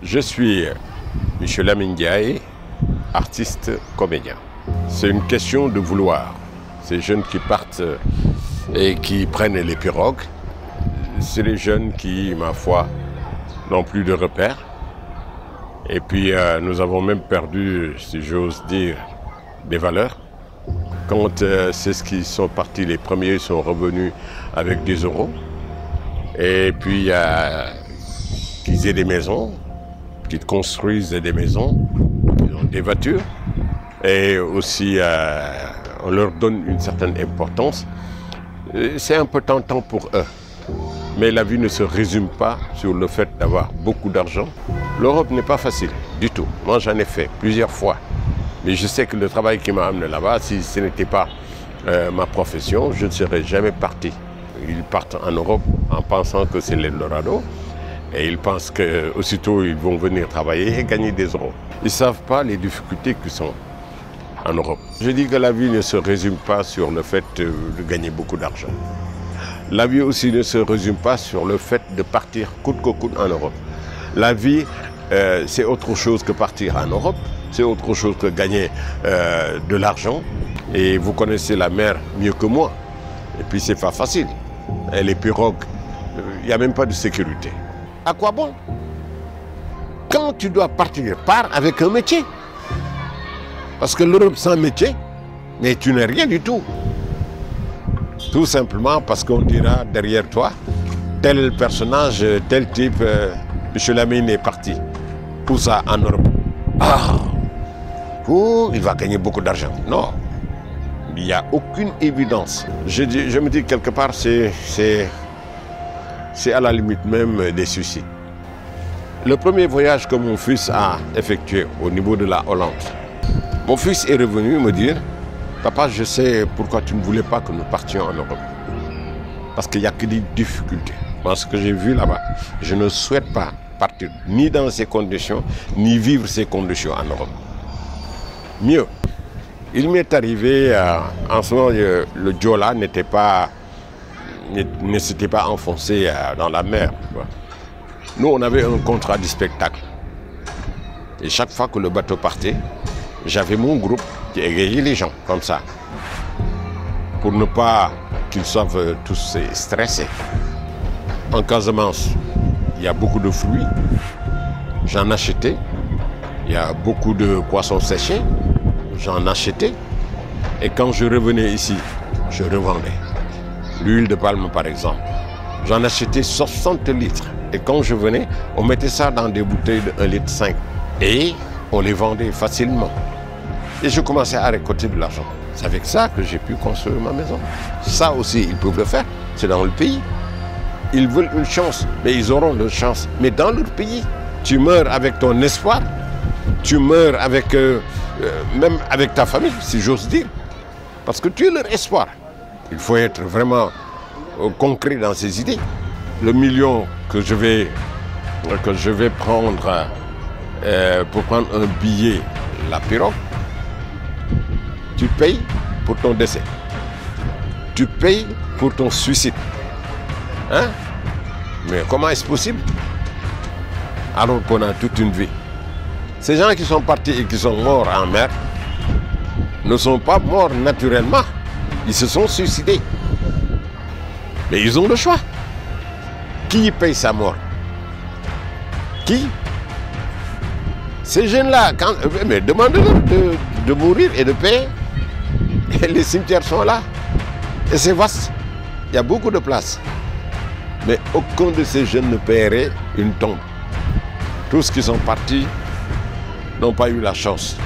Je suis Michel Lamine Ndiaye, artiste comédien. C'est une question de vouloir. Ces jeunes qui partent et qui prennent les pirogues, c'est les jeunes qui, ma foi, n'ont plus de repères. Et puis nous avons même perdu, si j'ose dire, des valeurs. Quand c'est ce qui sont partis, les premiers sont revenus avec des euros. Et puis qu'ils aient des maisons, qu'ils construisent des maisons, qu'ils ont des voitures. Et aussi on leur donne une certaine importance. C'est un peu tentant pour eux. Mais la vie ne se résume pas sur le fait d'avoir beaucoup d'argent. L'Europe n'est pas facile du tout. Moi, j'en ai fait plusieurs fois. Mais je sais que le travail qui m'a amené là-bas, si ce n'était pas ma profession, je ne serais jamais parti. Ils partent en Europe en pensant que c'est l'Eldorado. Et ils pensent qu'aussitôt, ils vont venir travailler et gagner des euros. Ils ne savent pas les difficultés qui sont en Europe. Je dis que la vie ne se résume pas sur le fait de gagner beaucoup d'argent. La vie aussi ne se résume pas sur le fait de partir coûte que coûte en Europe. La vie, c'est autre chose que partir en Europe, c'est autre chose que gagner de l'argent. Et vous connaissez la mer mieux que moi. Et puis c'est pas facile. Et les pirogues, il n'y a même pas de sécurité. À quoi bon? Quand tu dois partir, pars avec un métier. Parce que l'Europe sans métier, mais tu n'es rien du tout. Tout simplement parce qu'on dira derrière toi, tel personnage, tel type, Michel Lamine est parti. Où ça en Europe? Ah, il va gagner beaucoup d'argent. Non, il n'y a aucune évidence. Je me dis quelque part, c'est à la limite même des suicides. Le premier voyage que mon fils a effectué au niveau de la Hollande, mon fils est revenu me dire: papa, je sais pourquoi tu ne voulais pas que nous partions en Europe. Parce qu'il n'y a que des difficultés. Moi, ce que j'ai vu là-bas, je ne souhaite pas partir ni dans ces conditions, ni vivre ces conditions en Europe. Mieux, il m'est arrivé, en ce moment, le Diola ne s'était pas enfoncé dans la mer. Nous, on avait un contrat de spectacle. Et chaque fois que le bateau partait, j'avais mon groupe qui égayait les gens, comme ça. Pour ne pas qu'ils soient tous stressés. En Casamance, il y a beaucoup de fruits. J'en achetais. Il y a beaucoup de poissons séchés. J'en achetais. Et quand je revenais ici, je revendais. L'huile de palme, par exemple. J'en achetais 60 litres. Et quand je venais, on mettait ça dans des bouteilles de 1,5 litre. Et on les vendait facilement. Et je commençais à récolter de l'argent. C'est avec ça que j'ai pu construire ma maison. Ça aussi, ils peuvent le faire. C'est dans le pays. Ils veulent une chance, mais ils auront leur chance. Mais dans leur pays, tu meurs avec ton espoir. Tu meurs avec, même avec ta famille, si j'ose dire. Parce que tu es leur espoir. Il faut être vraiment concret dans ses idées. Le million que je vais prendre pour prendre un billet, la pirogue, tu payes pour ton décès. Tu payes pour ton suicide. Hein? Mais comment est-ce possible? Alors qu'on a toute une vie. Ces gens qui sont partis et qui sont morts en mer ne sont pas morts naturellement. Ils se sont suicidés. Mais ils ont le choix. Qui paye sa mort? Qui? Ces jeunes-là, mais demandez-leur de mourir et de payer. Et les cimetières sont là. Et c'est vaste. Il y a beaucoup de place. Mais aucun de ces jeunes ne paierait une tombe. Tous qui sont partis n'ont pas eu la chance.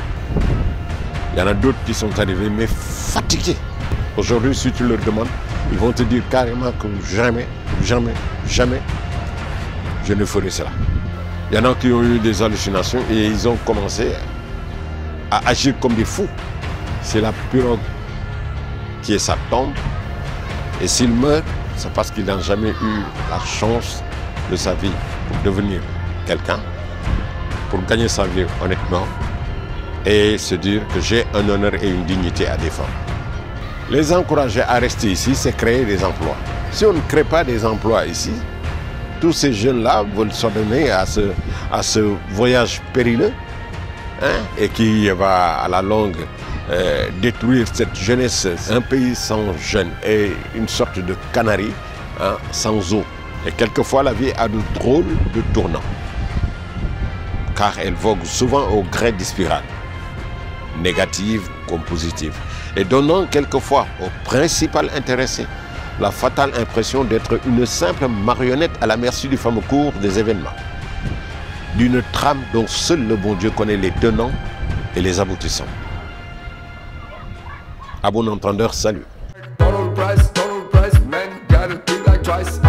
Il y en a d'autres qui sont arrivés, mais fatigués. Aujourd'hui, si tu leur demandes, ils vont te dire carrément que jamais, jamais, jamais, je ne ferai cela. Il y en a qui ont eu des hallucinations et ils ont commencé à agir comme des fous. C'est la pirogue qui est sa tombe. Et s'il meurt, c'est parce qu'il n'a jamais eu la chance de sa vie pour devenir quelqu'un, pour gagner sa vie honnêtement et se dire que j'ai un honneur et une dignité à défendre. Les encourager à rester ici, c'est créer des emplois. Si on ne crée pas des emplois ici, tous ces jeunes-là veulent s'adonner à ce voyage périlleux, hein, et qui va à la longue détruire cette jeunesse. Un pays sans jeunes est une sorte de canari, hein, sans eau. Et quelquefois, la vie a de drôles de tournants, car elle vogue souvent au gré des spirales, négatives comme positives, et donnant quelquefois au principal intéressé la fatale impression d'être une simple marionnette à la merci du fameux cours des événements, d'une trame dont seul le bon Dieu connaît les tenants et les aboutissants. À bon entendeur, salut. Donald Price, man, gotta do like twice.